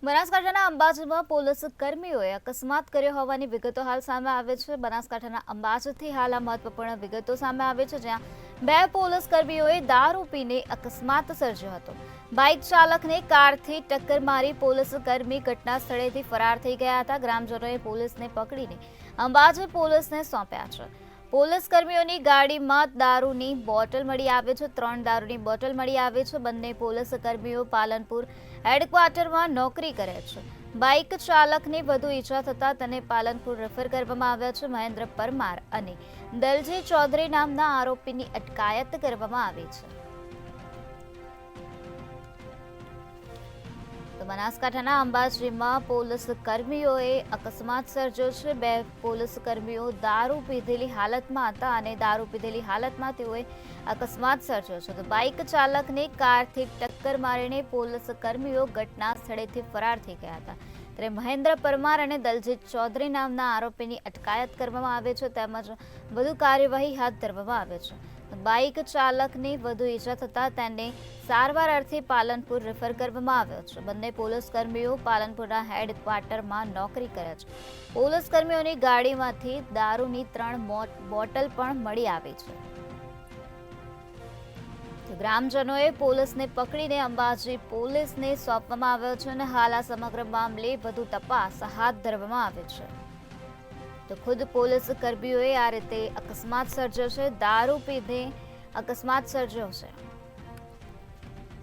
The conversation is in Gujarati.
બનાસકાંઠાના અંબાજીમાં પોલીસ કર્મીઓએ અકસ્માત કર્યો હોવાની વિગતો હાલ સામે આવે છે। બનાસકાંઠાના અંબાજીથી હાલ આ મહત્વપૂર્ણ વિગતો સામે આવે છે, જ્યાં બે પોલીસ કર્મીઓએ દારૂ પીને અકસ્માત સર્જ્યો હતો। બાઇક ચાલકને કારથી ટક્કર મારી પોલીસ કર્મી ઘટના સ્થળેથી ફરાર થઈ ગયા હતા। ગ્રામજનોએ પોલીસને પકડીને અંબાજી પોલીસને સોંપ્યા છે। પોલીસ કર્મીઓની ગાડીમાં દારૂની બોટલ મળી આવી છે। 3 દારૂની બોટલ મળી આવી છે। બંને પોલીસ કર્મીઓ પાલનપુર હેડક્વાર્ટરમાં નોકરી કરે છે। બાઇક ચાલકને વધુ ઈજા થતા તેને પાલનપુર રેફર કરવામાં આવ્યા છે। મહેન્દ્ર પરમાર અને દલજી ચૌધરી નામના આરોપીની અટકાયત કરવામાં આવી છે। બનાસકાંઠાના અંબાજીમાં પોલીસ કર્મીઓએ અકસ્માત સર્જ્યો છે। બે પોલીસ કર્મીઓ દારૂ પીધેલી હાલતમાં હતા અને દારૂ પીધેલી હાલતમાં તેઓએ અકસ્માત સર્જ્યો છે। તો બાઇક ચાલકને કારથી ટક્કર મારીને પોલીસ કર્મીઓ ઘટના સ્થળેથી ફરાર થઈ ગયા હતા। ત્યારે મહેન્દ્ર પરમાર અને દલજીત ચૌધરી નામના આરોપીની અટકાયત કરવામાં આવે છે, તેમજ વધુ કાર્યવાહી હાથ ધરવામાં આવે છે। બાઇક ચાલકને વધુ ઈજા થતા તેને સારવાર અર્થે પાલનપુર રેફર કરવામાં આવ્યો છે। બંને પોલીસ કર્મીઓ પાલનપુરના હેડક્વાર્ટરમાં નોકરી કરે છે। પોલીસ કર્મીઓની ગાડીમાંથી દારૂની 3 બોટલ પણ મળી આવી છે। ગ્રામજનોએ પોલીસને પકડીને અંબાજી પોલીસને સોંપવામાં આવ્યો છે અને હાલ આ સમગ્ર મામલે વધુ તપાસ હાથ ધરવામાં આવી છે। તો ખુદ પોલીસ કર્મીઓએ આ રીતે અકસ્માત સર્જ્યો છે, દારૂ પીને અકસ્માત સર્જ્યો છે।